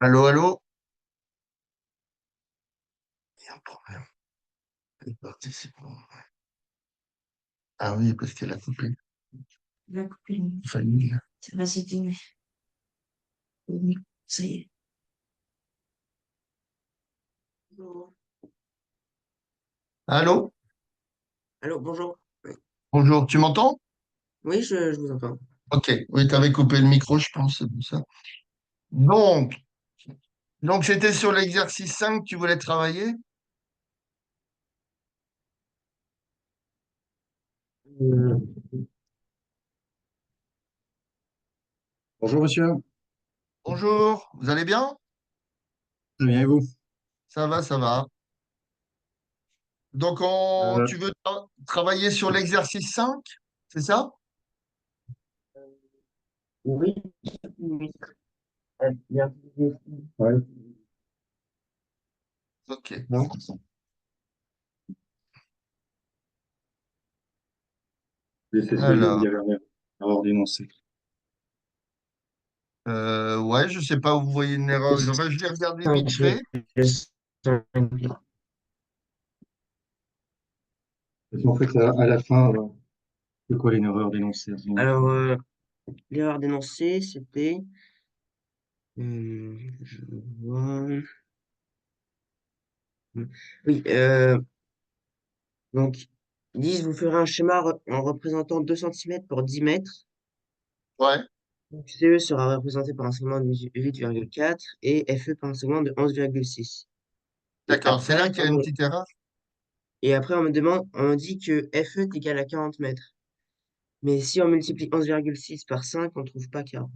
Allô, allô? Il y a un problème. Elle est partie, c'est bon. Ah oui, parce qu'elle a coupé. Elle a coupé le micro. Famille. Ça va s'éteindre. Le micro, ça y est. Bonjour. Allô? Allô, bonjour. Oui, Bonjour, tu m'entends? oui, je vous entends. Ok, oui, tu avais coupé le micro, je pense, c'est pour ça. Donc, donc c'était sur l'exercice 5, tu voulais travailler? Euh, Bonjour monsieur, Bonjour, vous allez bien? très bien et vous? Ça va, ça va. Donc, Euh, tu veux travailler sur l'exercice 5, c'est ça? Oui, oui. Bien. ouais, Ok. non, c'est celui où il y Alors, avait un erreur d'énoncé. ouais, je sais pas où vous voyez une erreur. Enfin, je l'ai regardé vite fait. Parce qu'en fait, à la fin, c'est quoi une erreur d'énoncé? Alors, l'erreur dénoncée, c'était, je vois, oui, donc, ils disent, vous ferez un schéma en représentant 2 centimètres pour 10 mètres. Ouais, Donc, CE sera représenté par un segment de 8,4 et FE par un segment de 11,6. Et d'accord. C'est là après, qu'il y a une petite erreur. on me demande, on me dit que FE est égal à 40 mètres. Mais si on multiplie 11,6 par 5, on ne trouve pas 40.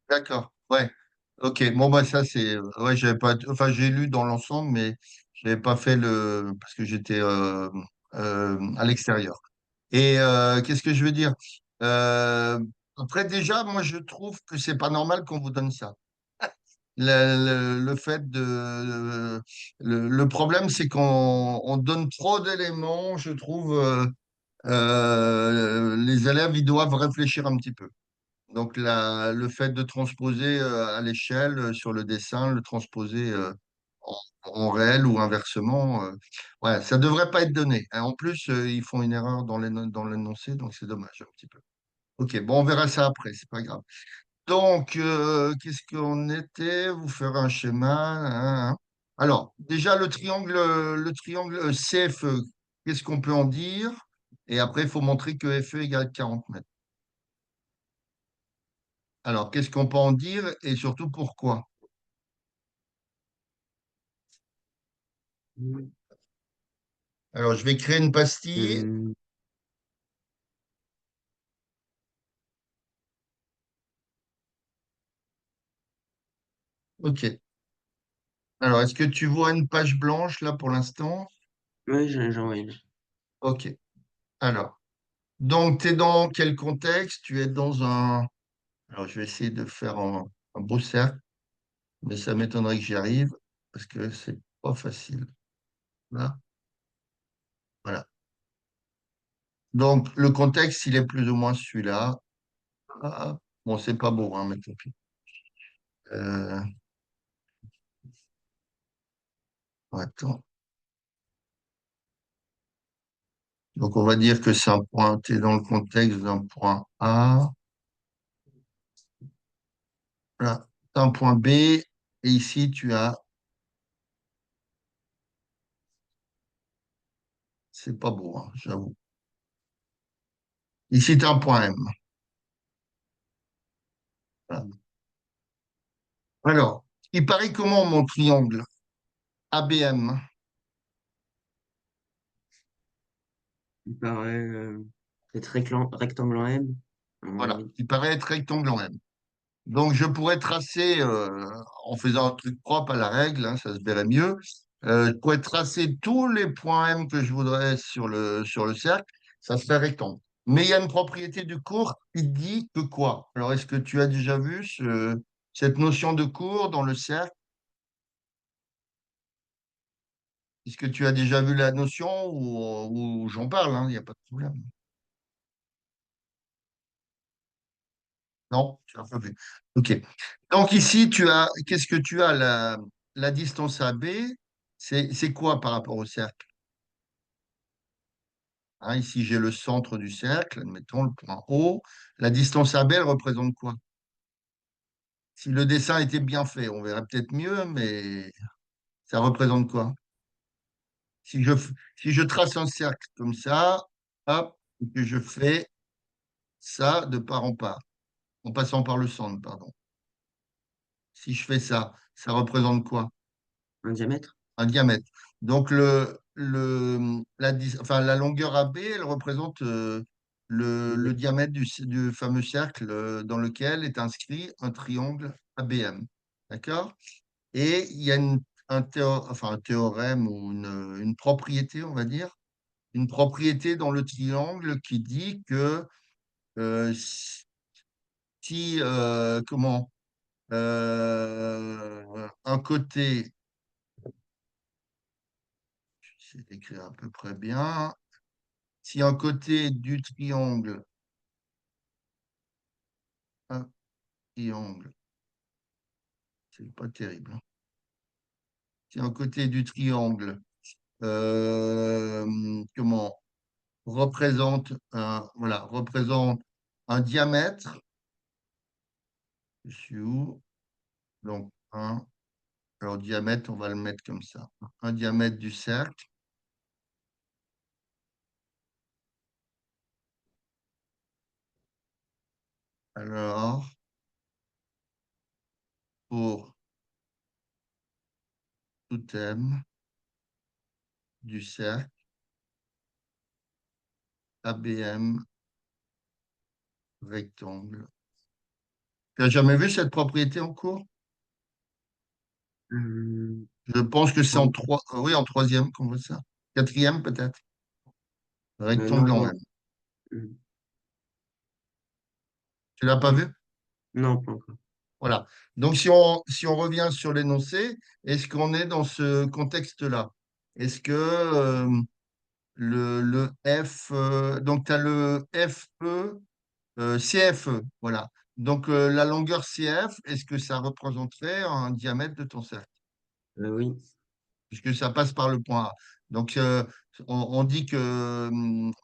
D'accord, ouais. Ok, bon bah ça c'est ouais, j'avais pas enfin j'ai lu dans l'ensemble mais j'avais pas fait le parce que j'étais à l'extérieur. Et qu'est-ce que je veux dire? Euh, Après déjà moi je trouve que c'est pas normal qu'on vous donne ça. Le fait le problème c'est qu'on donne trop d'éléments, je trouve les élèves ils doivent réfléchir un petit peu. Donc le fait de transposer à l'échelle sur le dessin, le transposer en, en réel ou inversement, ouais, ça devrait pas être donné, hein. En plus, ils font une erreur dans l'énoncé, donc c'est dommage un petit peu. Ok, bon, on verra ça après, c'est pas grave. Donc, qu'est-ce qu'on était? Vous ferez un schéma, hein, hein. Alors, déjà le triangle CFE, qu'est-ce qu'on peut en dire? Et après, il faut montrer que FE égale 40 mètres. Alors, qu'est-ce qu'on peut en dire et surtout pourquoi? Alors, je vais créer une pastille. Hum, OK. Alors, est-ce que tu vois une page blanche là pour l'instant? oui, j'en vois une. OK. Alors, donc, tu es dans quel contexte? Tu es dans un... Alors, je vais essayer de faire un beau cercle, mais ça m'étonnerait que j'y arrive parce que c'est pas facile. Là, voilà. Donc, le contexte, il est plus ou moins celui-là. Ah, bon, c'est pas beau, hein, mais tant pis. Euh, Attends. Donc, on va dire que c'est un point, tu es dans le contexte d'un point A. Là, tu as un point B. Et ici, tu as, c'est pas beau, hein, j'avoue. Ici, tu as un point M. Voilà. Alors, il paraît comment mon triangle ABM? Il paraît être rectangle en M. Voilà, Oui. il paraît être rectangle en M. Donc, je pourrais tracer, en faisant un truc propre à la règle, hein, ça se verrait mieux, je pourrais tracer tous les points M que je voudrais sur le cercle, ça se fait rectangle. Mais il y a une propriété du cours qui dit que quoi? Alors, est-ce que tu as déjà vu cette notion de cours dans le cercle? Est-ce que tu as déjà vu la notion ou j'en parle, hein, il n'y a pas de problème. Non, tu l'as pas vu. OK. Donc ici, qu'est-ce que tu as? La distance AB, c'est quoi par rapport au cercle? Hein, ici, j'ai le centre du cercle, admettons le point O. La distance AB, elle représente quoi? Si le dessin était bien fait, on verrait peut-être mieux, mais ça représente quoi? Si je, si je trace un cercle comme ça, hop, et que je fais ça de part en part, en passant par le centre, pardon. Si je fais ça, ça représente quoi? Un diamètre? Un diamètre. Donc, enfin, la longueur AB, elle représente le Oui. diamètre du fameux cercle dans lequel est inscrit un triangle ABM. D'accord? Et il y a enfin, un théorème ou une propriété, on va dire, une propriété dans le triangle qui dit que si, comment, un côté, j'essaie d'écrire à peu près bien, si un côté du un triangle, c'est pas terrible, hein. Si un côté du triangle, comment, représente un diamètre, je suis où? Donc, alors diamètre, on va le mettre comme ça. Un diamètre du cercle. Alors, pour tout M du cercle, ABM, rectangle. Tu n'as jamais vu cette propriété en cours? Hum, Je pense que c'est en non, trois, oui, en troisième qu'on voit ça. Quatrième peut-être. non, Rectangle en non, M. hum, Tu l'as pas vu? non, pas encore. Voilà. Donc, si on revient sur l'énoncé, est-ce qu'on est dans ce contexte-là? Est-ce que le F, donc tu as le FE, CFE, voilà. Donc, la longueur CF, est-ce que ça représenterait un diamètre de ton cercle? Oui, Puisque ça passe par le point A. Donc, on dit que,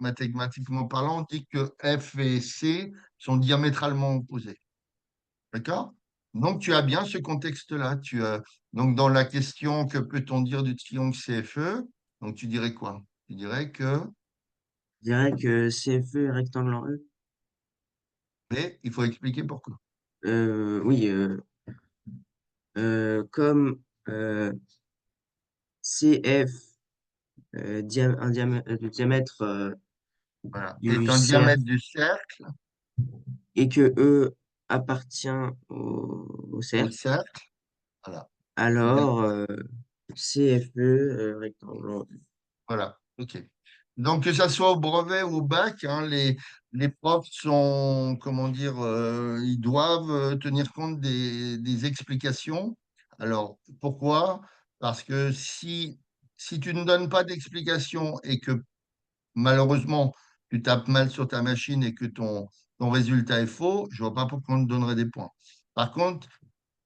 mathématiquement parlant, on dit que F et C sont diamétralement opposés. D'accord? Donc, tu as bien ce contexte-là. Donc, dans la question, que peut-on dire du triangle CFE? Donc, tu dirais quoi? Tu dirais que, je dirais que CFE est rectangle en E. mais il faut expliquer pourquoi. Oui, comme CF, le diamètre Voilà. du Est un cercle diamètre du cercle et que E appartient au au cercle, cercle. Voilà. alors CFE rectangle en E. Voilà, ok. Donc, que ça soit au brevet ou au bac, hein, les profs sont, comment dire, ils doivent tenir compte des explications. Alors, pourquoi? Parce que si tu ne donnes pas d'explication et que malheureusement tu tapes mal sur ta machine et que ton résultat est faux, je ne vois pas pourquoi on te donnerait des points. Par contre,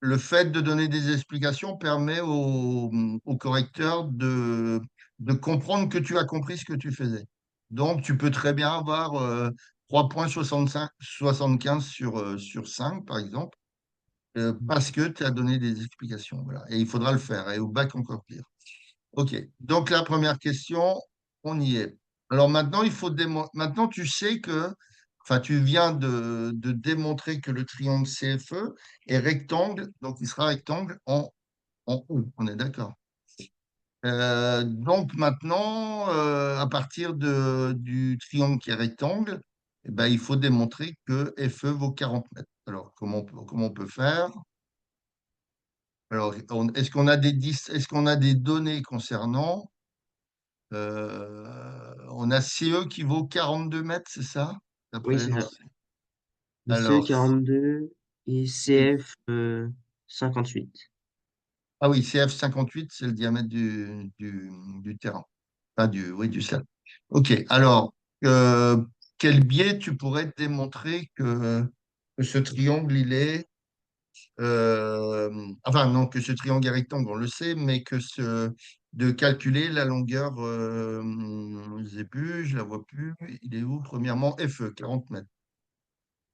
le fait de donner des explications permet au correcteur de comprendre que tu as compris ce que tu faisais. Donc, tu peux très bien avoir 3,75 sur 5, par exemple, parce que tu as donné des explications. Voilà. Et il faudra le faire. Et au bac, encore pire. OK. Donc, la première question, on y est. Alors maintenant, maintenant, tu sais que, enfin, tu viens de démontrer que le triangle CFE est rectangle, donc il sera rectangle en haut. On est d'accord. Donc maintenant, à partir du triangle qui est rectangle, eh ben, il faut démontrer que FE vaut 40 mètres. Alors, comment on peut faire? Alors, est-ce qu'on a des données concernant on a CE qui vaut 42 mètres, c'est ça? Oui, D'après c'est ça. l'énoncé. Le CE Alors, 42 et et- CF 58. ah oui, CF 58, c'est le diamètre du terrain. Pas oui, du cercle. OK. Alors, euh, quel biais tu pourrais démontrer que. que ce triangle, il est, enfin non, que ce triangle est rectangle, on le sait, mais de calculer la longueur Zébu, je la vois plus, il est où? Premièrement, FE, 40 mètres.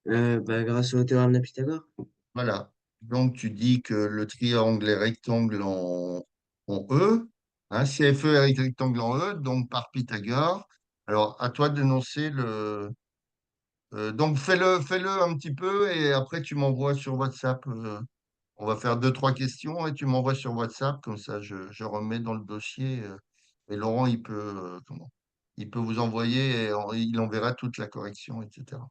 Bah, grâce au théorème de Pythagore. Voilà. Donc, tu dis que le triangle est rectangle en E. Hein, si FE est rectangle en E, donc par Pythagore. Alors, à toi d'énoncer le. Donc, fais-le un petit peu et après, tu m'envoies sur WhatsApp. On va faire deux, trois questions et tu m'envoies sur WhatsApp. Comme ça, je remets dans le dossier. Et Laurent, il peut vous envoyer et il enverra toute la correction, etc.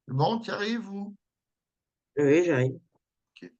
Bon, tu arrives où? Oui, j'arrive. Ok.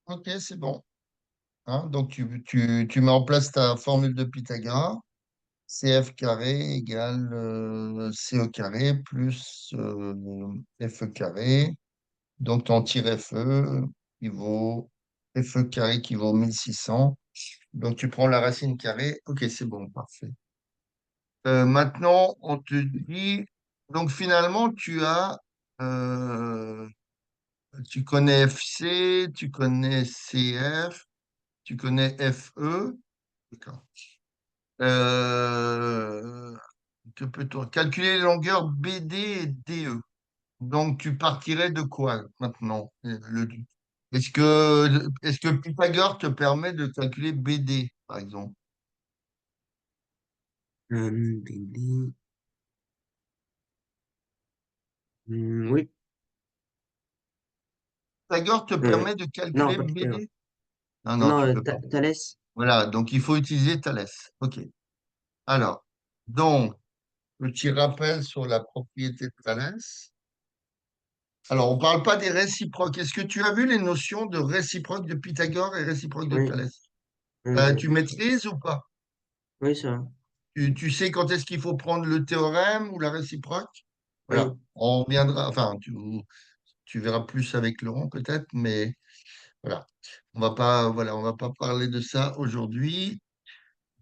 Ok, c'est bon. Hein, donc, tu mets en place ta formule de Pythagore. CF carré égale CE carré plus FE carré. Donc, tu en tires FE qui vaut FE carré qui vaut 1600. Donc, tu prends la racine carrée. Ok, c'est bon, parfait. Maintenant, on te dit, donc finalement, tu connais FC, tu connais CF, tu connais FE. D'accord. Euh, que peut-on calculer les longueurs BD et DE. Donc, tu partirais de quoi maintenant? Est-ce que Pythagore te permet de calculer BD, par exemple? BD. Oui. Pythagore te Euh, permet de non, calculer pas Pythagore. BD? Non, non, Non, tu peux pas. Thalès. Voilà, donc il faut utiliser Thalès. OK. Alors, donc, petit rappel sur la propriété de Thalès. Alors, on ne parle pas des réciproques. Est-ce que tu as vu les notions de réciproque de Pythagore et réciproque de Oui. Thalès? Oui, Tu maîtrises ou pas? oui, ça va. Tu sais quand est-ce qu'il faut prendre le théorème ou la réciproque? Voilà, Oui. on reviendra, enfin, tu verras plus avec Laurent peut-être, mais voilà, on va pas parler de ça aujourd'hui.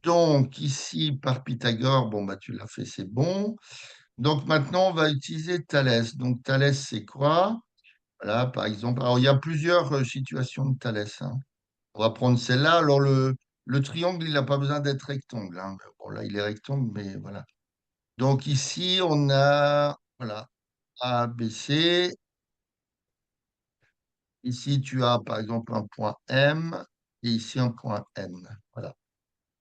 Donc, ici, par Pythagore, bon, bah, tu l'as fait, c'est bon. Donc, maintenant, on va utiliser Thalès. Donc, Thalès, c'est quoi? Voilà, par exemple, alors il y a plusieurs situations de Thalès, hein. On va prendre celle-là. Alors, le triangle, il n'a pas besoin d'être rectangle, hein. Bon, là, il est rectangle, mais voilà. Donc ici, on a voilà, A, B, C. Ici, tu as par exemple un point M et ici un point N. Voilà.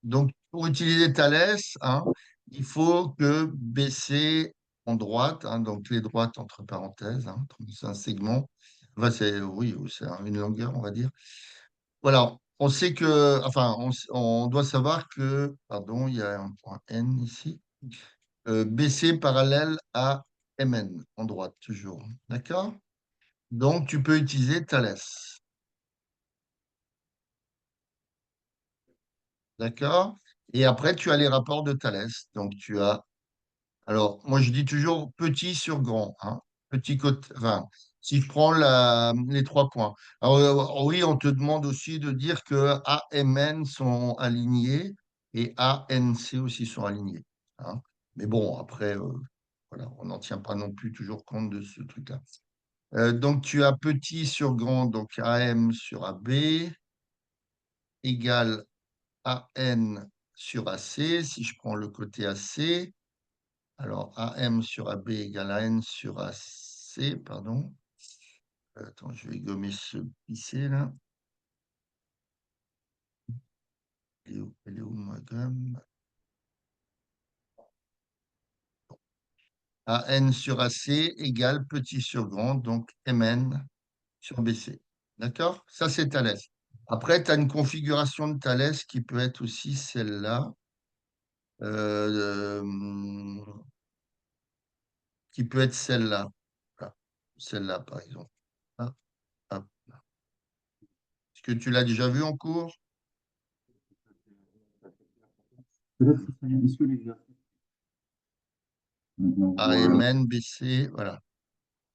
Donc, pour utiliser Thalès, hein, il faut que BC en droite, hein, donc les droites entre parenthèses, hein, c'est un segment. Enfin, oui, c'est une longueur, on va dire. Voilà, on sait que, enfin, on doit savoir que, pardon, il y a un point N ici. BC parallèle à MN, en droite toujours. D'accord? Donc, tu peux utiliser Thalès. D'accord? Et après, tu as les rapports de Thalès. Donc, tu as. Alors, moi, je dis toujours petit sur grand, hein. Petit côté. Enfin, si je prends les 3 points. Alors, oui, on te demande aussi de dire que AMN sont alignés et ANC aussi sont alignés, hein. Mais bon, après, voilà, on n'en tient pas non plus toujours compte de ce truc-là. Donc, tu as petit sur grand, donc AM sur AB, égale AN sur AC. Si je prends le côté AC, alors AM sur AB égale AN sur AC, pardon. Attends, je vais gommer ce PC là. Elle est où ma gomme? AN sur AC égale petit sur grand, donc MN sur BC. D'accord? Ça, c'est Thalès. Après, tu as une configuration de Thalès qui peut être aussi celle-là. euh, qui peut être celle-là. Voilà. Celle-là, par exemple. Hop, hop. Est-ce que tu l'as déjà vu en cours? Peut-être que ça y est, est-ce que l'exercice maintenant, voilà. AMN, BC, voilà.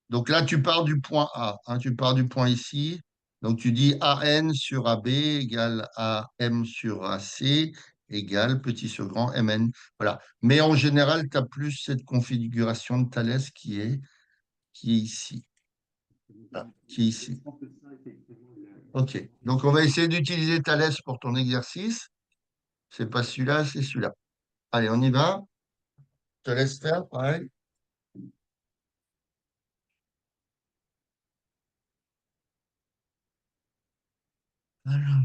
Donc là, tu pars du point A, hein, tu pars du point ici. Donc tu dis AN sur AB égale AM sur AC égale petit sur grand MN. Voilà. Mais en général, tu as plus cette configuration de Thalès qui est ici. Voilà, qui est Je ici. pense que ça, effectivement, OK. Donc on va essayer d'utiliser Thalès pour ton exercice. C'est pas celui-là, c'est celui-là. Allez, on y va. Je te laisse faire, pareil. Alors,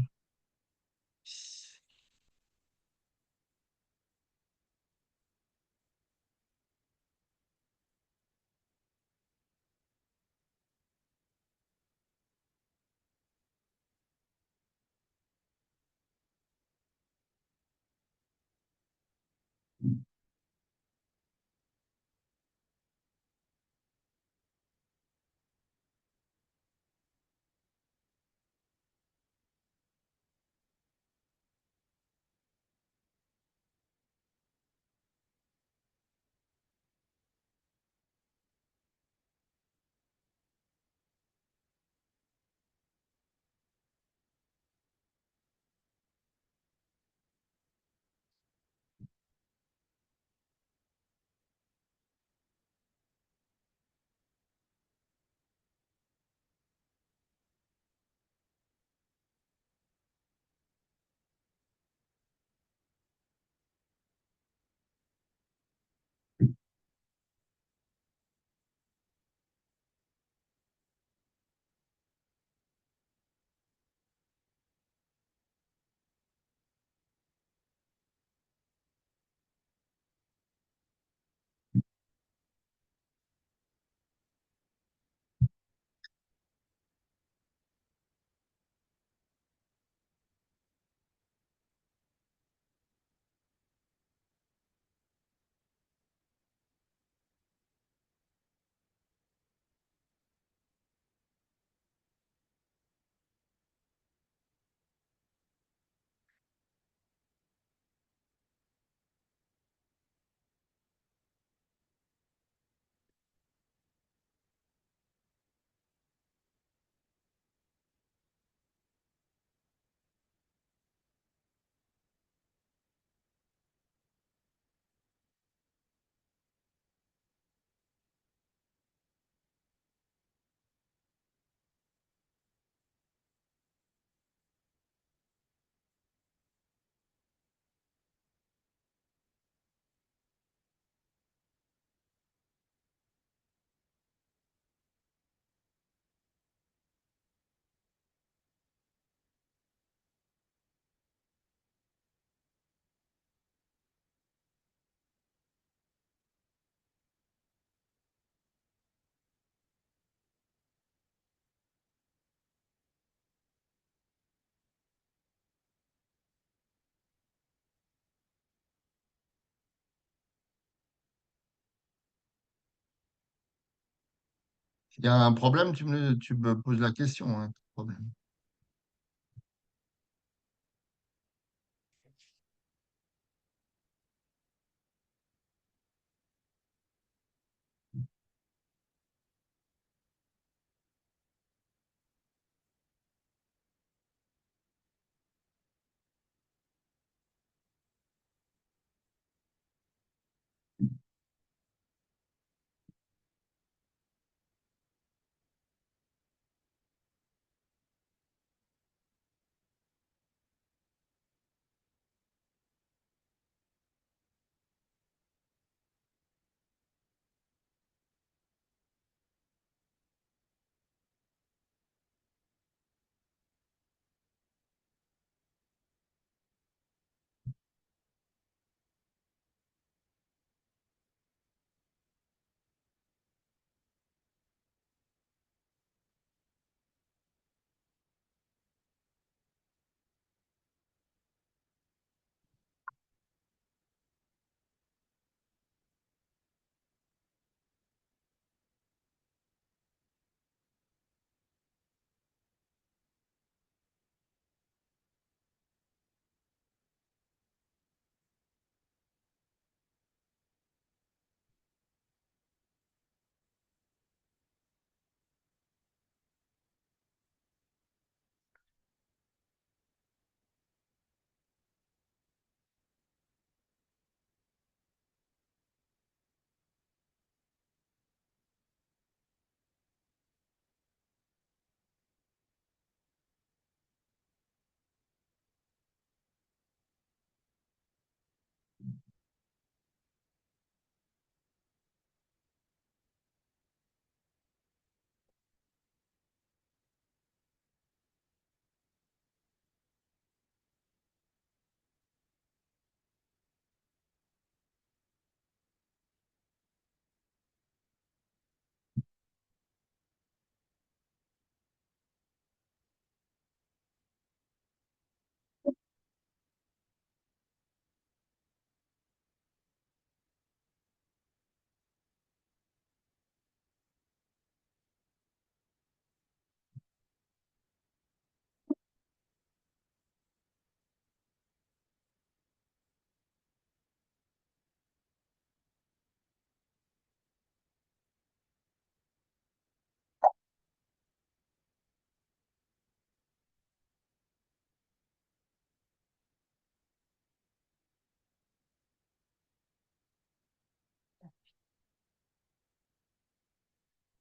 Il y a un problème, tu me poses la question, hein, problème.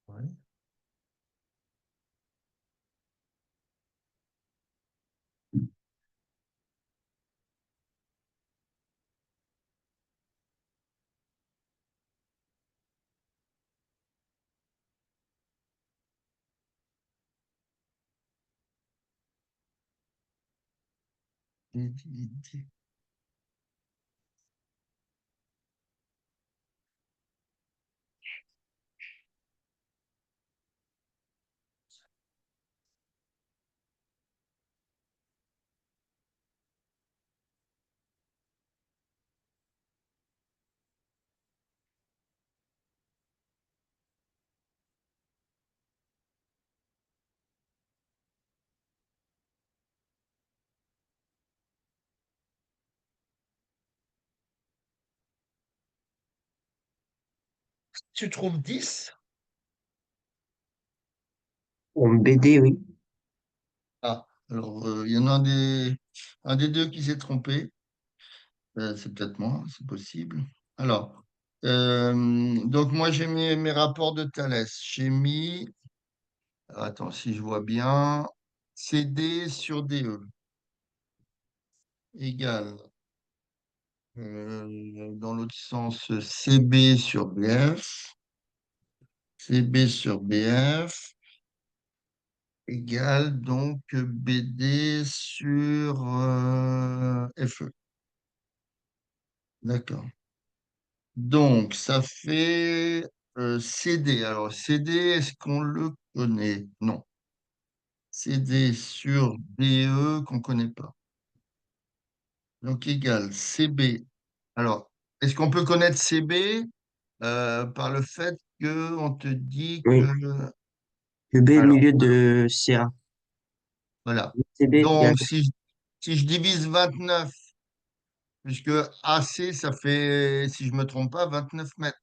Ouais. Tu trouves 10? En BD, oui. Ah, alors il y en a un des deux qui s'est trompé. C'est peut-être moi, c'est possible. Alors, donc moi j'ai mis mes rapports de Thalès. J'ai mis, alors, attends si je vois bien, CD sur DE égale, dans l'autre sens, CB sur BF, CB sur BF égale donc BD sur FE. D'accord. Donc, ça fait CD. Alors, CD, est-ce qu'on le connaît? Non. CD sur DE qu'on ne connaît pas. Donc, égal CB. Alors, est-ce qu'on peut connaître CB par le fait qu'on te dit que... Oui. Que B est le Alors, milieu de CA. voilà. CB est égal à Donc, 4. si je divise 29, puisque AC, ça fait, si je me trompe pas, 29 mètres,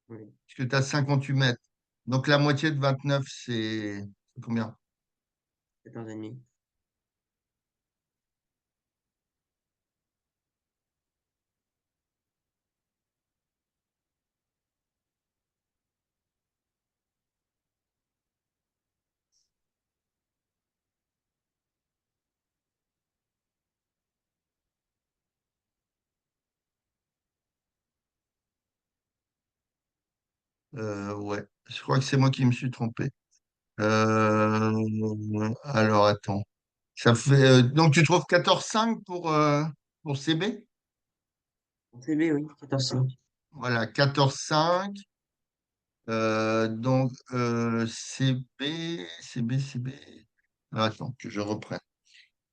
Oui, puisque tu as 58 mètres. Donc, la moitié de 29, c'est combien? 14,5. Ouais, je crois que c'est moi qui me suis trompé. Alors, attends. Ça fait, donc, tu trouves 14,5 pour CB? CB, oui, 14,5. Voilà, 14,5. Donc, CB. Attends, que je reprenne.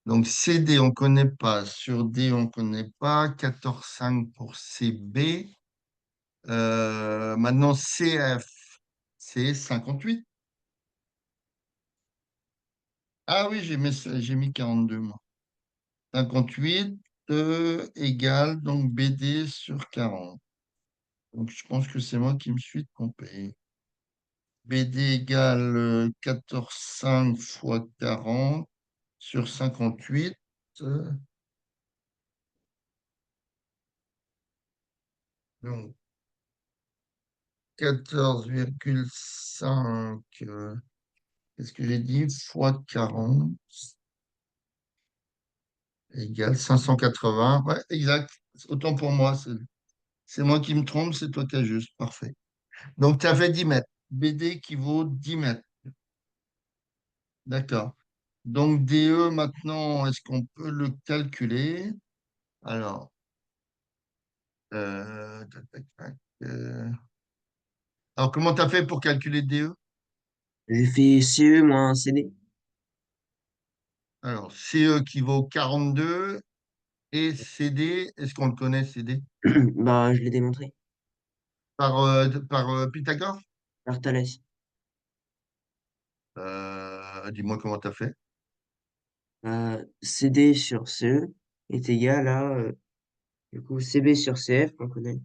Donc, CD, on ne connaît pas. Sur D, on ne connaît pas. 14,5 pour CB. Maintenant, CF, c'est 58. Ah oui, j'ai mis 42, moi. 58 égale donc BD sur 40. Donc, je pense que c'est moi qui me suis trompé. BD égale 14,5 fois 40 sur 58. euh, Donc, 14,5, qu'est-ce que j'ai dit, fois 40 égale 580. Ouais, exact. Autant pour moi. C'est moi qui me trompe, c'est toi qui as juste. Parfait. Donc, tu as fait 10 mètres. BD équivaut 10 mètres. D'accord. Donc, DE, maintenant, est-ce qu'on peut le calculer? Alors, tac, tac, tac, alors, comment tu as fait pour calculer DE? J'ai fait CE moins CD. Alors, CE qui vaut 42 et CD, est-ce qu'on le connaît, CD? Bah, je l'ai démontré. Par Pythagore? Par Thalès. Dis-moi comment tu as fait. CD sur CE est égal à, du coup, CB sur CF, qu'on connaît.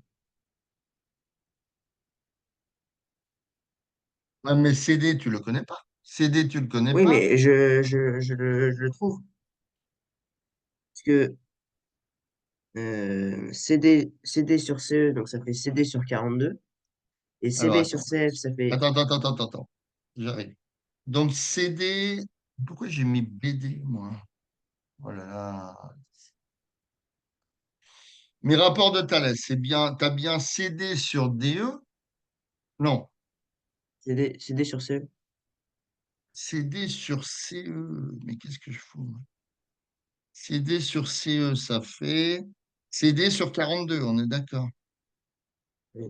Ouais, mais CD, tu le connais pas. CD, tu le connais Oui, pas. mais je le trouve. Parce que CD sur CE, donc ça fait CD sur 42. Et Alors, CB sur attends. CF, ça fait. Attends. J'arrive. Donc, CD, pourquoi j'ai mis BD, moi? Oh là là. Mes rapports de Thalès, c'est bien, tu as bien CD sur DE? Non, CD sur CE. CD sur CE. Mais qu'est-ce que je fous? CD sur CE, ça fait CD sur 42, on est d'accord. Oui.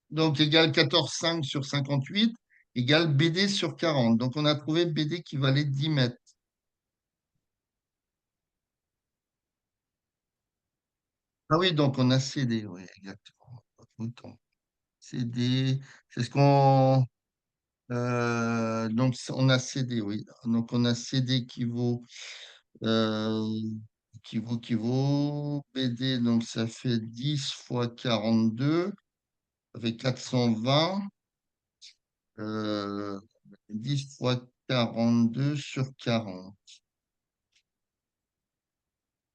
Donc, égale 14,5 sur 58, égale BD sur 40. Donc, on a trouvé BD qui valait 10 mètres. Ah oui, donc on a CD, oui, exactement. Autant. CD, c'est ce qu'on... donc, on a CD, oui. Donc, on a CD euh, qui vaut BD, donc ça fait 10 fois 42, ça fait 420. euh, 10 fois 42 sur 40.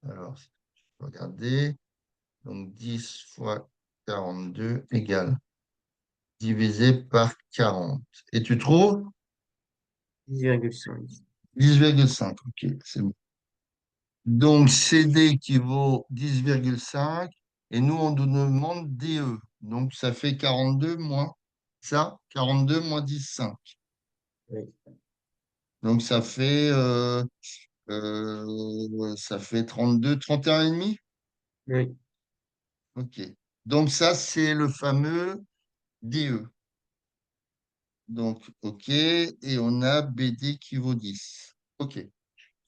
Alors, regardez, donc 10 fois 42 égale divisé par 40. Et tu trouves 10,5. 10,5. Ok, c'est bon. Donc, CD qui vaut 10,5 et nous, on nous demande DE. Donc, ça fait 42 moins ça, 42 moins 10,5. Oui. Donc, ça fait 32, 31 et demi. Oui. Ok. Donc, ça, c'est le fameux DE. Donc, OK. Et on a BD qui vaut 10. OK.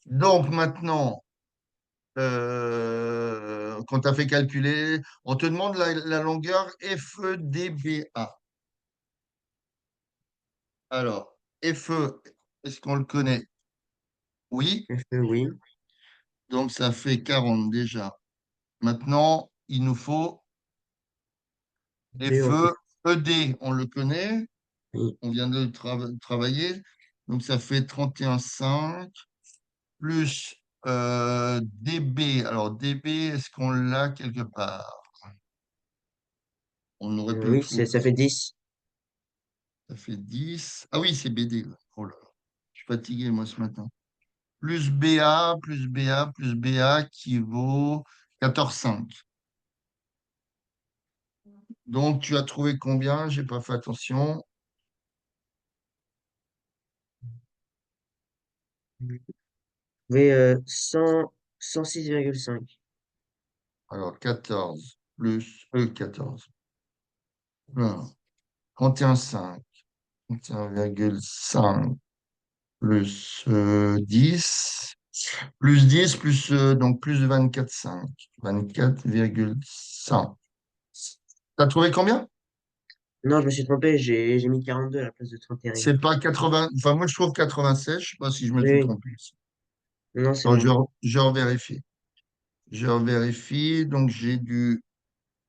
Donc, maintenant, quand tu as fait calculer, on te demande la longueur FEDBA. Alors, FE, est-ce qu'on le connaît? Oui, FE, oui. donc ça fait 40 déjà. Maintenant, il nous faut B, on FE, peut. ED, on le connaît, Oui. on vient de le travailler. Donc ça fait 31,5 plus DB. Alors DB, est-ce qu'on l'a quelque part? On aurait pu le Oui, trouver. ça fait 10. Ça fait 10. Ah oui, c'est BD. Oh là là, je suis fatigué moi ce matin. Plus BA, plus BA, plus BA qui vaut 14,5. Donc tu as trouvé combien? J'ai pas fait attention. Oui, 106,5. Alors 14 plus 14. Voilà. 31,5. 31,5 plus 10. Plus 10 plus donc plus 24,5. 24,5. T'as trouvé combien? Non, je me suis trompé, j'ai mis 42 à la place de 31. C'est pas 80. Enfin, moi je trouve 96. Je sais pas si je me Oui, suis oui. trompé. Non, c'est Non, bon. je revérifie. Je revérifie. Donc j'ai du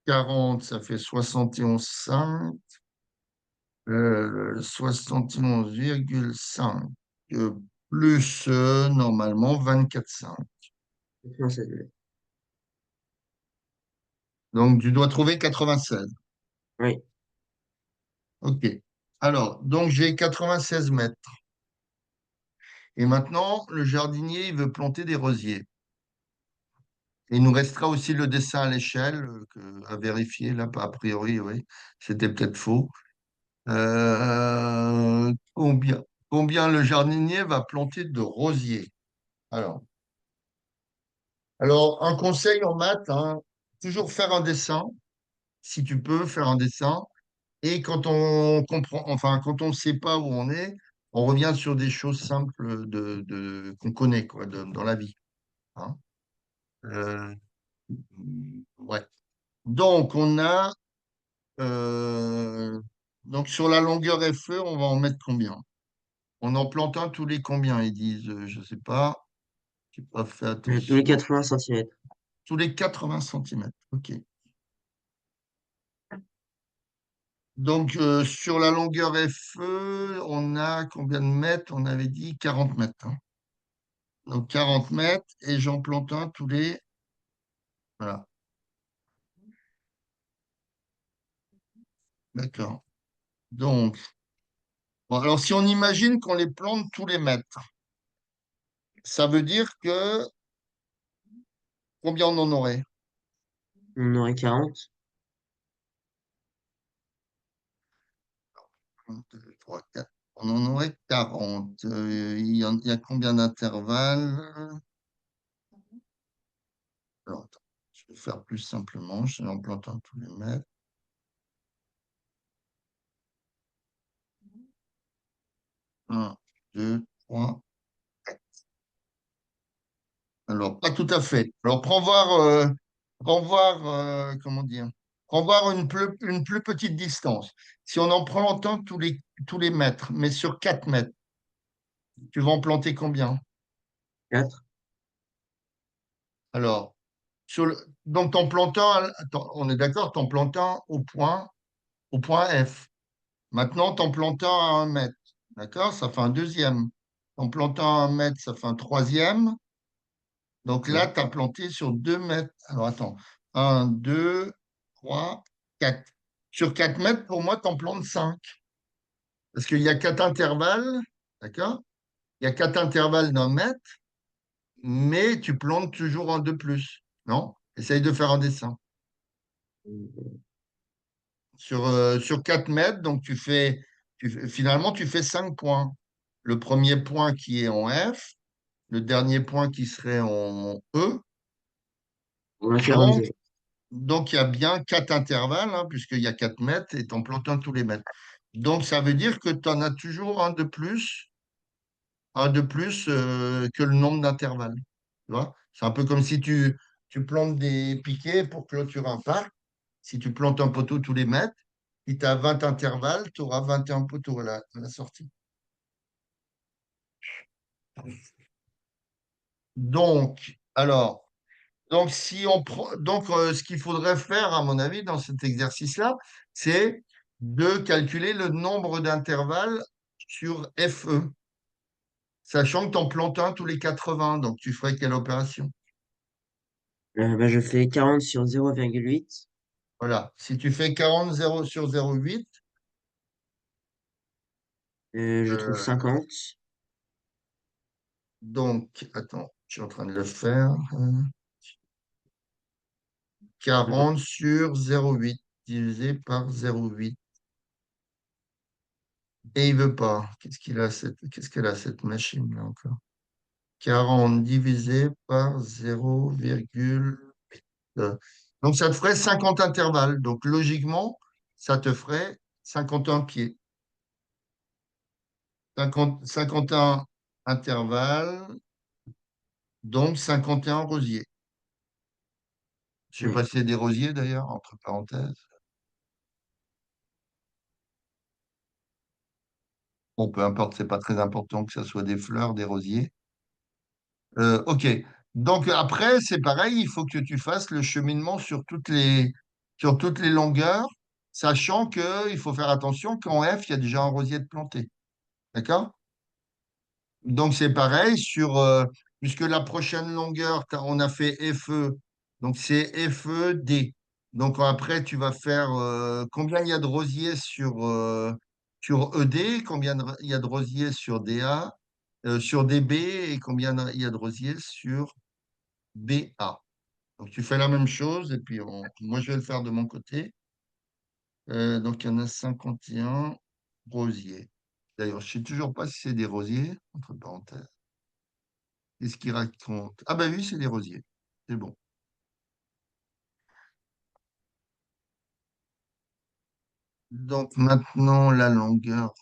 40, ça fait 71,5. 71,5 plus normalement 24,5. Non, ça devait. Donc tu dois trouver 96. Oui. OK. Alors, donc j'ai 96 mètres. Et maintenant, le jardinier, il veut planter des rosiers. Il nous restera aussi le dessin à l'échelle à vérifier. Là, a priori, oui, c'était peut-être faux. Combien le jardinier va planter de rosiers? Alors, un conseil en maths, hein, toujours faire un dessin, si tu peux faire un dessin. Et quand on comprend, enfin, quand on ne sait pas où on est, on revient sur des choses simples qu'on connaît, quoi, dans la vie, hein. Euh, ouais. Donc, euh, donc sur la longueur FE, on va en mettre combien? On en plante un tous les combien? Ils disent, je sais pas, j'ai pas fait Tous les attention. 80 cm. Tous les 80 centimètres. OK. Donc, sur la longueur FE, on a combien de mètres? On avait dit 40 mètres, hein. Donc, 40 mètres et j'en plante un tous les. Voilà, d'accord. Donc, bon, alors si on imagine qu'on les plante tous les mètres, ça veut dire que combien on en aurait? On aurait 40. 1, 2, 3, 4. On en aurait 40. Il y a combien d'intervalles? Alors, attends, je vais faire plus simplement. Je vais en planter un tous les mètres. 1, 2, 3. Alors, pas tout à fait. Alors, prends voir, comment dire, prends voir une plus petite distance. Si on en prend autant tous les mètres, mais sur 4 mètres, tu vas en planter combien? 4. Alors, donc ton plantant, attends, on est d'accord, ton plantant au point F. Maintenant, ton plantant à 1 mètre. D'accord? Ça fait un deuxième. Ton plantant à 1 mètre, ça fait un troisième. Donc là, Oui. tu as planté sur 2 mètres. Alors attends, un, 2, 3, 4. Sur 4 mètres, pour moi, tu en plantes 5. Parce qu'il y a 4 intervalles, d'accord? Il y a 4 intervalles d'1 mètre, mais tu plantes toujours un de plus. Non? Essaye de faire un dessin. Sur 4 mètres, donc finalement, tu fais 5 points. Le premier point qui est en F, le dernier point qui serait en E. On va faire un Donc, 0. Donc, il y a bien 4 intervalles, hein, puisqu'il y a 4 mètres et tu en plantes un tous les mètres. Donc, ça veut dire que tu en as toujours un de plus que le nombre d'intervalles. Tu vois? C'est un peu comme si tu plantes des piquets pour clôturer un parc. Si tu plantes un poteau tous les mètres, si tu as 20 intervalles, tu auras 21 poteaux à la sortie. Donc, alors, donc si on prend, donc ce qu'il faudrait faire, à mon avis, dans cet exercice-là, c'est de calculer le nombre d'intervalles sur FE, sachant que tu en plantes un tous les 80. Donc tu ferais quelle opération? Bah, je fais 40 sur 0,8. Voilà. Si tu fais 40 0 sur 0,8, Je trouve euh, 50. donc, attends, je suis en train de le faire. euh, Mhm. 40 sur 0,8 divisé par 0,8. Et il veut pas. Qu'est-ce qu'elle a cette machine-là encore? 40 divisé par 0,8. Donc ça te ferait 50 intervalles. Donc logiquement, ça te ferait 51 pieds. 51 intervalles, donc 51 rosiers. Je sais Oui. pas s'il y a des rosiers d'ailleurs, entre parenthèses. Bon, peu importe, c'est pas très important que ce soit des fleurs, des rosiers. Ok. Donc après, c'est pareil, il faut que tu fasses le cheminement sur toutes les longueurs, sachant qu'il faut faire attention qu'en F, il y a déjà un rosier de planté. D'accord? Donc c'est pareil puisque la prochaine longueur, on a fait FE, donc c'est FED. Donc après, tu vas faire combien il y a de rosiers sur ED, il y a de rosiers sur DA, sur DB et combien il y a de rosiers sur BA. Donc tu fais la même chose et puis moi je vais le faire de mon côté. Donc il y en a 51 rosiers. D'ailleurs, je ne sais toujours pas si c'est des rosiers, entre parenthèses. Qu'est-ce qu'il raconte? Ah ben oui, c'est des rosiers. C'est bon. Donc maintenant, la longueur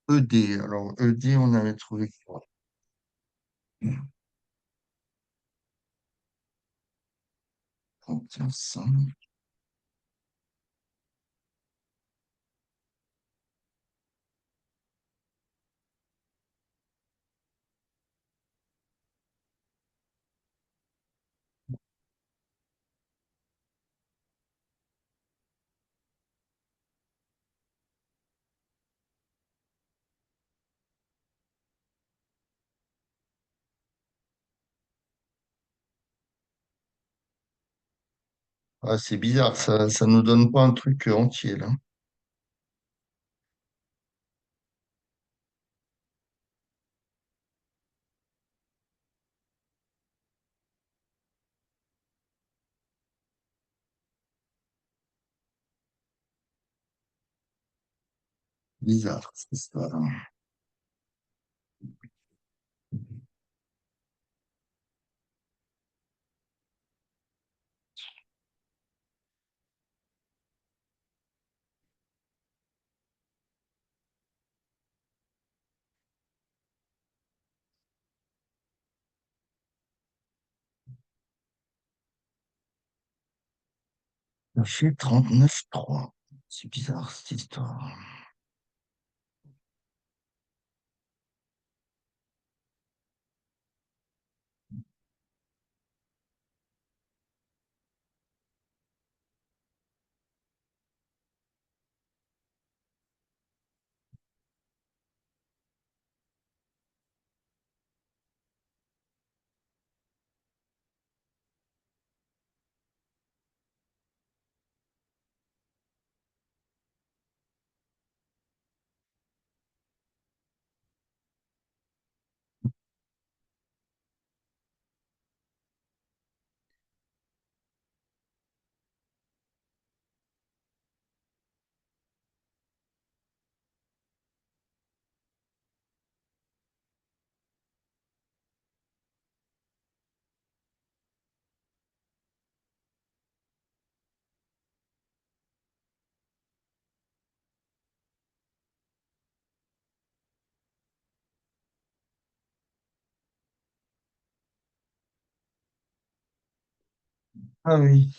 ED. Alors ED, on avait trouvé quoi? 31,5. Ah, c'est bizarre, ça nous donne pas un truc entier là. Bizarre, c'est ça. Ça fait 39,3. C'est bizarre cette histoire. Ah oui.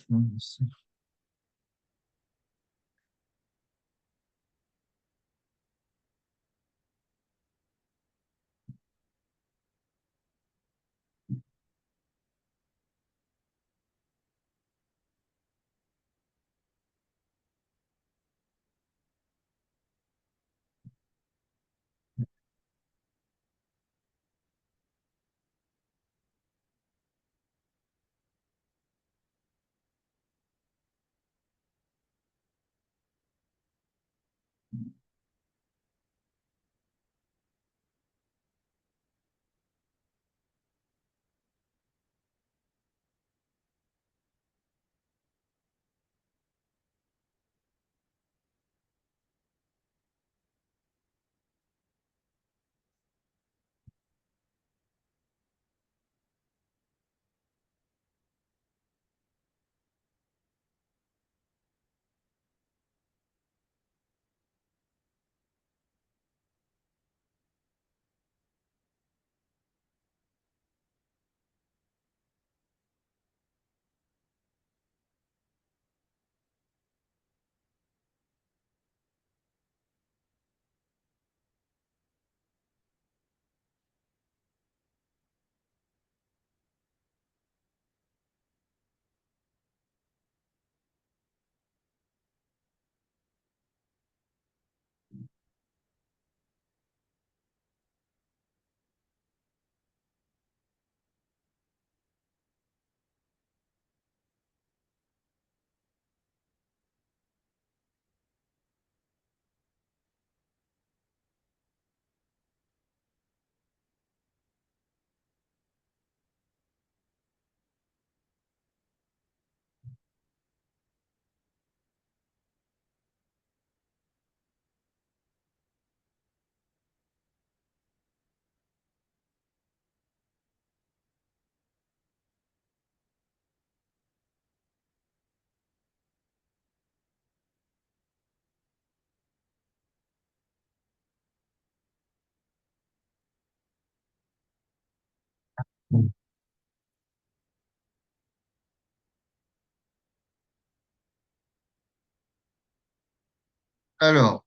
Alors,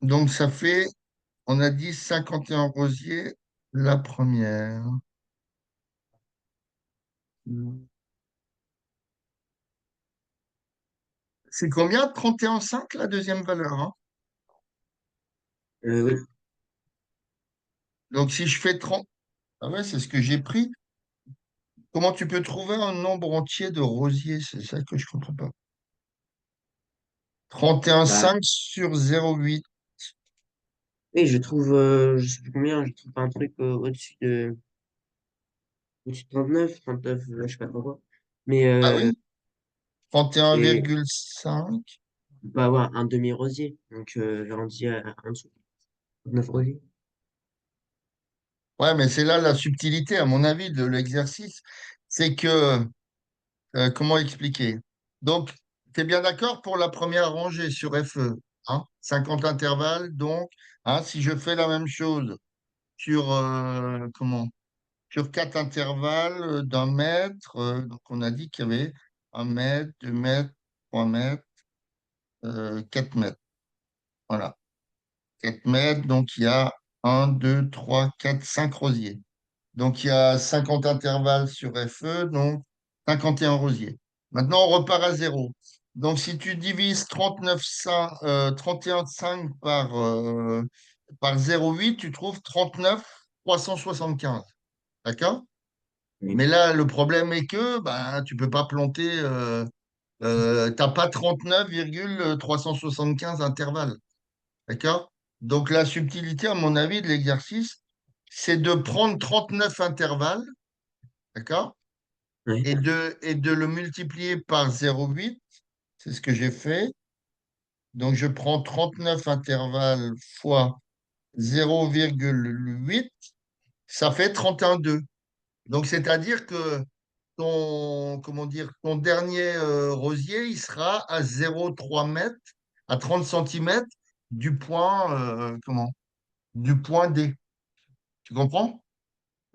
donc ça fait, on a dit 51 rosiers la première. C'est combien? 31,5 la deuxième valeur, hein. Oui. Donc si je fais 30, ah ouais, c'est ce que j'ai pris. Comment tu peux trouver un nombre entier de rosiers? C'est ça que je comprends pas. Bah, 31,5 sur 0,8. oui, je trouve, je sais plus combien, je trouve un truc au-dessus de 39, je sais pas pourquoi. Mais Ah oui, c'est, 31,5. on peut avoir un demi-rosier, donc j'arrondis en dessous. 9 rosiers. Ouais, mais c'est là la subtilité, à mon avis, de l'exercice. C'est que, comment expliquer? Donc, tu es bien d'accord pour la première rangée sur FE, hein? 50 intervalles, donc, hein, si je fais la même chose sur, sur 4 intervalles d'1 mètre, donc on a dit qu'il y avait 1 mètre, 2 mètres, 3 mètres, 4 mètres. Voilà. 4 mètres, donc il y a 1, 2, 3, 4, 5 rosiers. Donc il y a 50 intervalles sur FE, donc 51 rosiers. Maintenant, on repart à zéro. Donc si tu divises 31,5 par 0,8, tu trouves 39,375. D'accord? Oui. Mais là, le problème est que ben, tu peux pas planter, t'as pas 39,375 intervalles. D'accord? Donc la subtilité, à mon avis, de l'exercice, c'est de prendre 39 intervalles, d'accord? Ouais. Et de le multiplier par 0,8. C'est ce que j'ai fait. Donc je prends 39 intervalles fois 0,8, ça fait 31,2. Donc c'est-à-dire que ton, comment dire, ton dernier rosier, il sera à 0,3 mètres, à 30 centimètres du point, du point D. Tu comprends?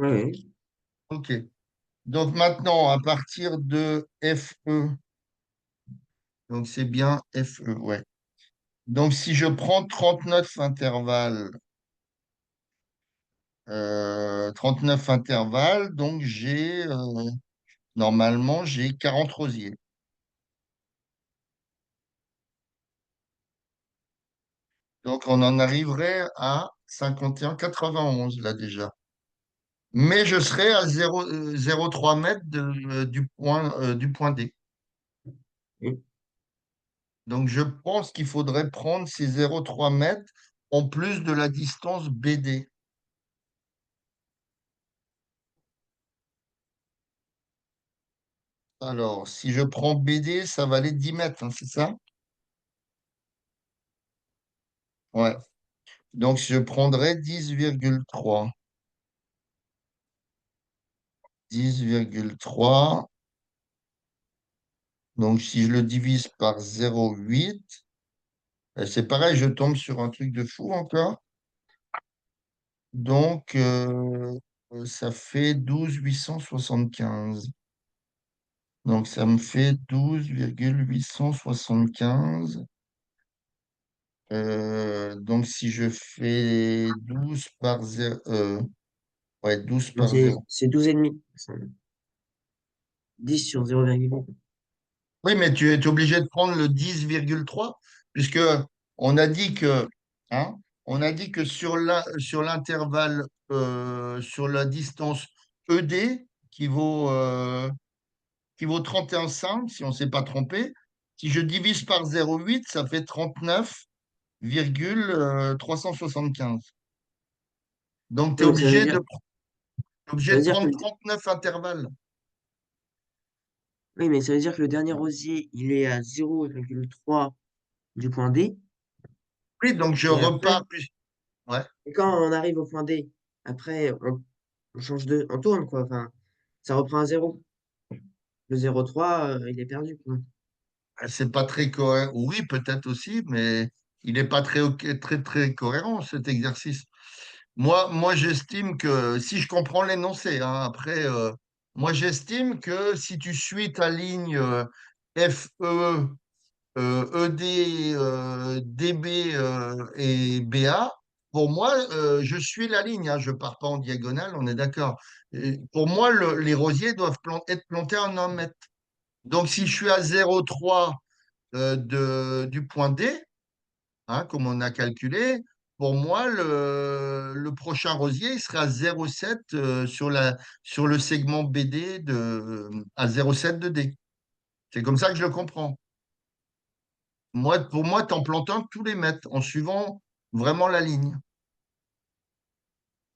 Ouais, ouais. OK. Donc maintenant, à partir de FE, donc c'est bien FE, ouais. Donc si je prends 39 intervalles, 39 intervalles, donc normalement, j'ai 40 rosiers. Donc on en arriverait à 51,91 là déjà. Mais je serai à 0,3 mètres du point D. Oui. Donc je pense qu'il faudrait prendre ces 0,3 mètres en plus de la distance BD. Alors, si je prends BD, ça va aller 10 mètres, hein, c'est ça? Ouais. Donc je prendrai 10,3. 10,3. Donc si je le divise par 0,8, c'est pareil, je tombe sur un truc de fou encore. Donc ça fait 12,875. Donc ça me fait 12,875. Donc si je fais 12 par 0, ouais, 12 Non, par 0. c'est 12,5. 10 sur 0,8. Oui, mais tu es obligé de prendre le 10,3 puisque on a dit que, hein, on a dit que sur l'intervalle, sur la distance ED qui vaut 31,5, si on ne s'est pas trompé, si je divise par 0,8, ça fait 39,375. Donc, tu es Non, mais ça obligé veut de dire que prendre 39 intervalles. oui, mais ça veut dire que le dernier rosier, il est à 0,3 du point D. Oui, donc je Et après, repars plus. Ouais. et quand on arrive au point D, après, on tourne, quoi. Enfin, ça reprend à zéro. Le 0,3, il est perdu, quoi. C'est pas très cohérent. Oui, peut-être aussi, mais il n'est pas très, très, très cohérent, cet exercice. Moi, j'estime que, si je comprends l'énoncé, hein, après, moi, j'estime que si tu suis ta ligne FE, ED, DB et BA, pour moi, je suis la ligne, hein, je ne pars pas en diagonale, on est d'accord. Et pour moi, les rosiers doivent être plantés en 1 mètre. Donc, si je suis à 0,3 du point D, hein, comme on a calculé, pour moi, le prochain rosier, il sera à 0,7 sur le segment BD à 0,7 de D. C'est comme ça que je le comprends. Moi, pour moi, tu en plantes un tous les mètres en suivant vraiment la ligne.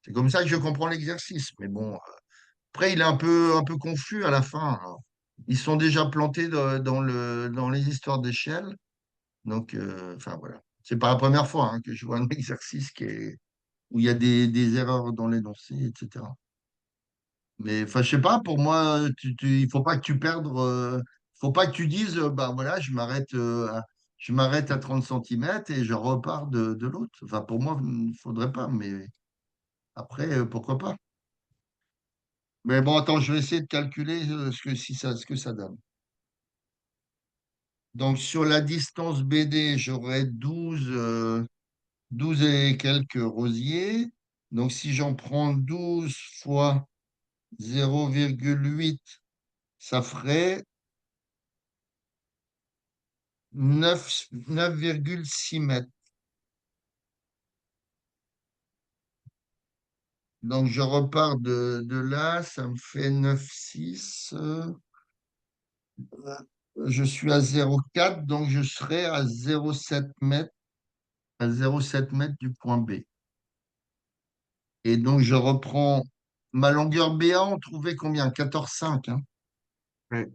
C'est comme ça que je comprends l'exercice. Mais bon, après, il est un peu confus à la fin, hein. Ils sont déjà plantés dans les histoires d'échelle. Donc, enfin voilà. C'est pas la première fois hein, que je vois un exercice où il y a des erreurs dans l'énoncé, etc. Mais enfin, je sais pas, pour moi, il faut pas que tu perdes, faut pas que tu dises, bah voilà, je m'arrête à 30 centimètres et je repars de l'autre. Enfin, pour moi, il ne faudrait pas, mais après, pourquoi pas. Mais bon, attends, je vais essayer de calculer ce que ça donne. Donc, sur la distance BD, j'aurai 12 et quelques rosiers. Donc, si j'en prends 12 fois 0,8, ça ferait 9,6 mètres. Donc, je repars de là, ça me fait 9,6. Je suis à 0,4, donc je serai à 0,7 mètres, à 0,7 mètres du point B. Et donc, je reprends ma longueur BA, on trouvait combien? 14,5, hein. Ouais.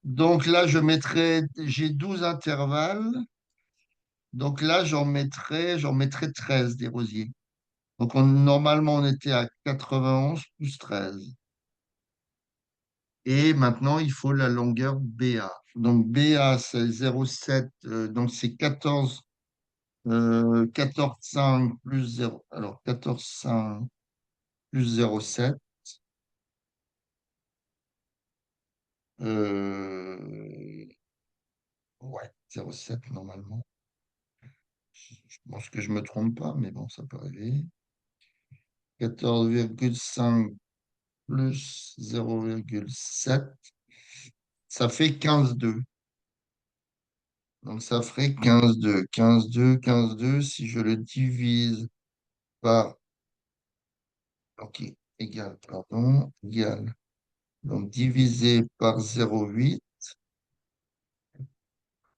Donc là, j'ai 12 intervalles. Donc là, j'en mettrai 13 des rosiers. Donc normalement, on était à 91 plus 13. Et maintenant, il faut la longueur BA. Donc BA, c'est 0,7, donc c'est 14,5 plus 0. Alors 14,5 plus 0,7. Euh, ouais, 0,7 normalement. Je pense que je me trompe pas, mais bon, ça peut arriver. 14,5 plus 0,7, ça fait 15,2. Donc ça ferait 15,2. 15,2, 15,2, si je le divise par, ok, égal, pardon, égal. Donc divisé par 0,8.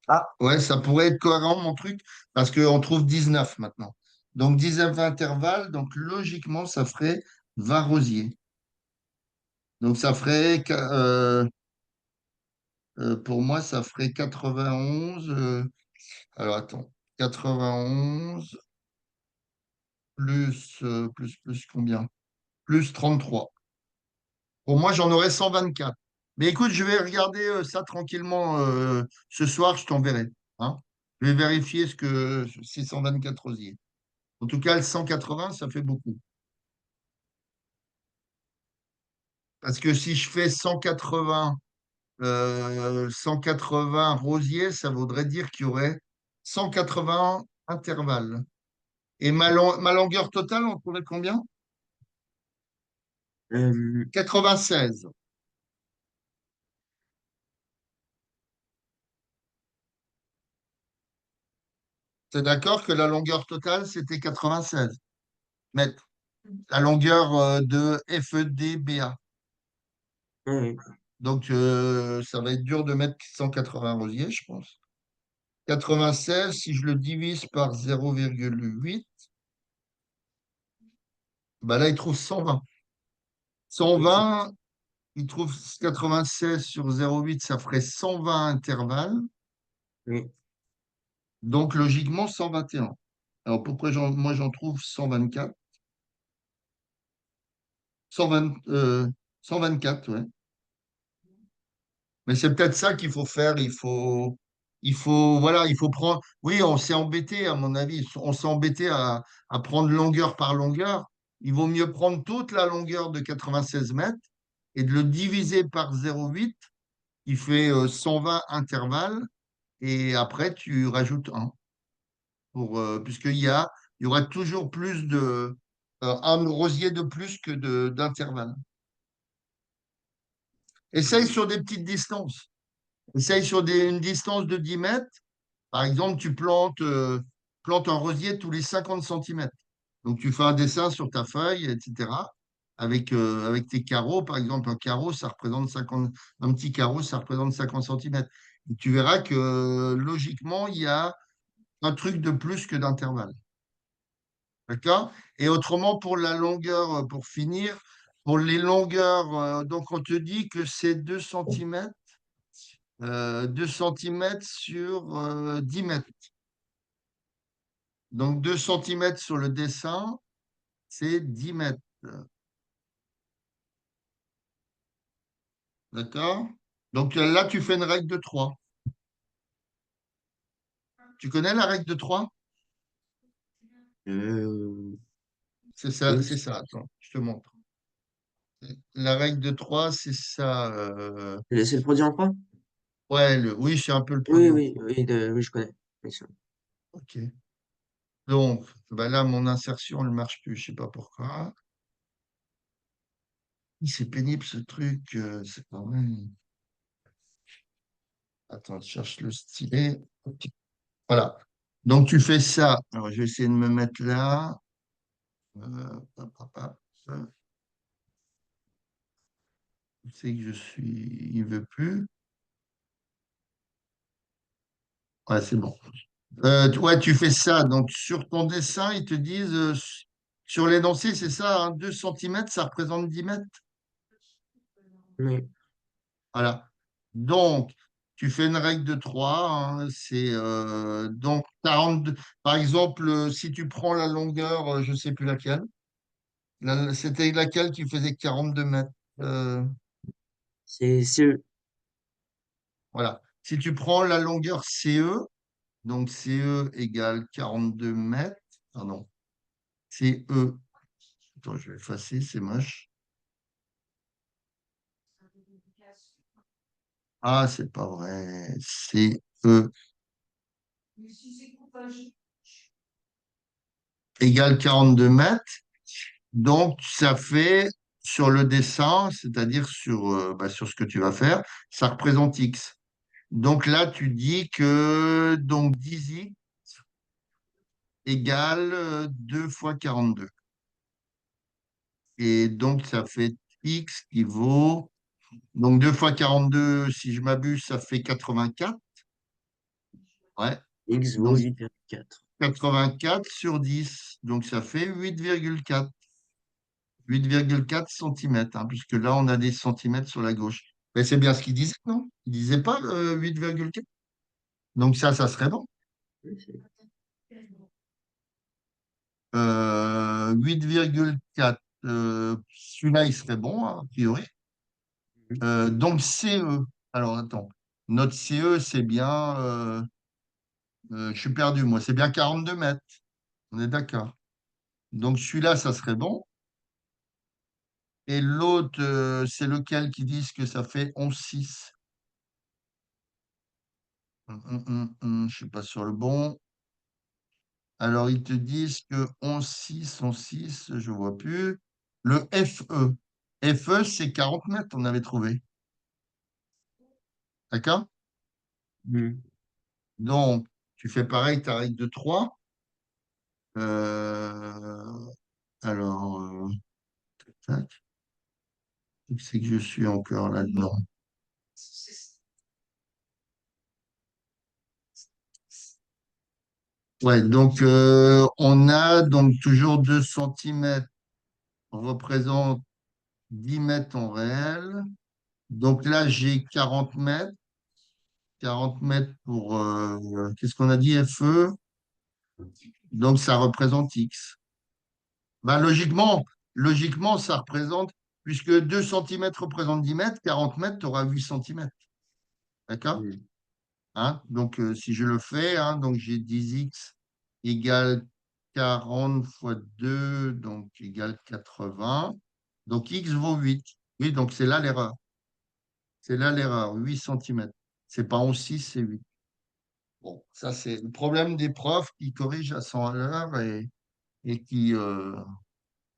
Ah, ouais, ça pourrait être cohérent, mon truc, parce qu'on trouve 19 maintenant. Donc 19 intervalles, donc logiquement, ça ferait 20 rosiers. Donc ça ferait, pour moi, ça ferait 91. Alors attends, 91 plus combien? Plus 33. Pour moi, j'en aurais 124. Mais écoute, je vais regarder ça tranquillement ce soir, je t'enverrai, hein. Je vais vérifier ce que c'est 124 rosiers. En tout cas, le 180, ça fait beaucoup. Parce que si je fais 180 rosiers, ça voudrait dire qu'il y aurait 180 intervalles. Et ma longueur totale, on trouvait combien? Euh, 96. C'est d'accord que la longueur totale, c'était 96 mètres. La longueur de FEDBA. ouais, Donc, ça va être dur de mettre 180 rosiers, je pense. 96, si je le divise par 0,8, bah là, il trouve 120. oui, c'est 120, il trouve 96 sur 0,8, ça ferait 120 intervalles. oui. Donc, logiquement, 121. Alors, pourquoi moi, j'en trouve 124? 120, 124, ouais. Mais c'est peut-être ça qu'il faut faire. voilà, il faut prendre. Oui, on s'est embêté, à mon avis. On s'est embêté à prendre longueur par longueur. Il vaut mieux prendre toute la longueur de 96 mètres et de le diviser par 0,8, qui fait 120 intervalles. Et après, tu rajoutes un. Il y aura toujours plus un rosier de plus que d'intervalles. Essaye Mhm. sur des petites distances. Essaye sur une distance de 10 mètres. Par exemple, plantes un rosier tous les 50 centimètres. Donc, tu fais un dessin sur ta feuille, etc. Avec tes carreaux. Par exemple, un petit carreau, ça représente 50 centimètres. Et tu verras que logiquement, il y a un truc de plus que d'intervalle. D'accord? Et autrement, pour la longueur, pour finir, pour les longueurs, donc on te dit que c'est 2 centimètres, 2 centimètres sur 10 mètres. Donc 2 centimètres sur le dessin, c'est 10 mètres. D'accord? Donc là, tu fais une règle de 3. Tu connais la règle de 3? Euh, C'est ça, oui, c'est ça. Attends, je te montre. La règle de 3, c'est ça. c'est le produit en croix? Ouais, oui, c'est un peu le Oui, produit en oui, croix. oui, oui, je connais. Oui, ça. OK. Donc, bah là, mon insertion ne marche plus. Je sais pas pourquoi. C'est pénible ce truc. C'est pas vrai. Attends, je cherche le stylet. Ok. Voilà. Donc, tu fais ça. Alors, je vais essayer de me mettre là. Hop, hop, hop. Je sais que je suis. Il veut plus. Ouais, c'est bon. Ouais, tu fais ça. Donc, sur ton dessin, ils te disent, sur l'énoncé, c'est ça, hein, 2 centimètres, ça représente 10 mètres. Oui. Voilà. Donc, tu fais une règle de 3. Hein, c'est donc 42. Par exemple, si tu prends la longueur, je ne sais plus laquelle, c'était laquelle qui faisait 42 mètres. Euh, C'est voilà. Si tu prends la longueur CE, donc CE égale 42 mètres. Pardon. CE. Attends, je vais effacer, c'est moche. Ah, c'est pas vrai. CE égale 42 mètres. Donc, ça fait sur le dessin, c'est-à-dire sur ce que tu vas faire, ça représente X. Donc là, tu dis que donc 10X égale 2 fois 42. Et donc, ça fait X qui vaut. Donc, 2 fois 42, si je m'abuse, ça fait 84. Ouais. X vaut Donc, 8,4. 84 sur 10. Donc, ça fait 8,4. 8,4 centimètres, hein, puisque là, on a des centimètres sur la gauche. Mais c'est bien ce qu'il disait, non? Il disait pas 8,4. Donc ça serait bon. Oui, 8,4. Celui-là, il serait bon, hein, a priori. Donc CE. Alors, attends. Notre CE, c'est bien. Je suis perdu, moi. C'est bien 42 mètres. On est d'accord. Donc celui-là, ça serait bon. Et l'autre, c'est lequel qui disent que ça fait 11,6. Je suis pas sur le bon. Alors, ils te disent que 11,6, je vois plus. Le FE. FE, c'est 40 mètres, on avait trouvé. D'accord? Mhm. Donc, tu fais pareil, ta règle de 3. Euh, alors, tac, c'est que je suis encore là-dedans. Ouais, donc on a donc toujours 2 centimètres représente 10 mètres en réel. Donc là, j'ai 40 mètres. 40 mètres pour, qu'est-ce qu'on a dit, FE? Donc ça représente X. Ben, logiquement, ça représente, puisque 2 centimètres représentent 10 mètres, 40 mètres, tu auras 8 centimètres. D'accord? Mhm. Hein. Donc, si je le fais, hein, donc j'ai 10x égale 40 fois 2 donc égale 80. Donc, x vaut 8. Oui, donc c'est là l'erreur. C'est là l'erreur, 8 centimètres. C'est pas 11,6, c'est 8. Bon, ça, c'est le problème des profs qui corrigent à 100 à l'heure et qui.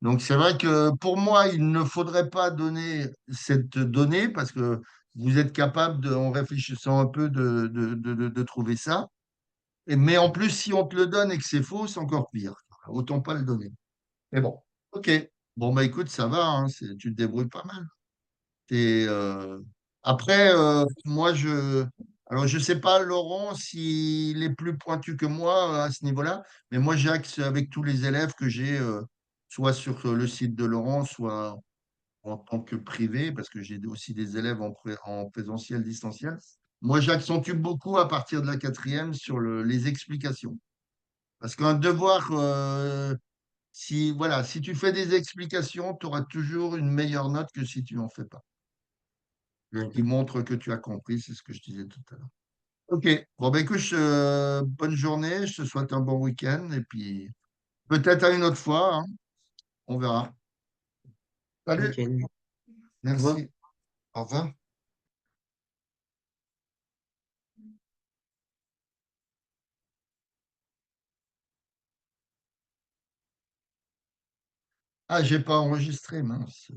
Donc, c'est vrai que pour moi, il ne faudrait pas donner cette donnée parce que vous êtes capable, en réfléchissant un peu, de trouver ça. Mais en plus, si on te le donne et que c'est faux, c'est encore pire. Autant pas le donner. Mais bon, ok. Bon, bah écoute, ça va, hein, tu te débrouilles pas mal. Et, après, moi, alors, je sais pas, Laurent, s'il est plus pointu que moi à ce niveau-là, mais moi, j'ai accès avec tous les élèves que j'ai, soit sur le site de Laurent, soit en tant que privé, parce que j'ai aussi des élèves en présentiel, distanciel. Moi, j'accentue beaucoup à partir de la quatrième sur les explications. Parce qu'un devoir, voilà, si tu fais des explications, tu auras toujours une meilleure note que si tu n'en fais pas. Qui D'accord. montre que tu as compris, c'est ce que je disais tout à l'heure. Ok, bon, ben écoute, bonne journée, je te souhaite un bon week-end et puis peut-être à une autre fois, hein, on verra. Salut, Ok. Au revoir. merci, au revoir. Ah, j'ai pas enregistré, mince.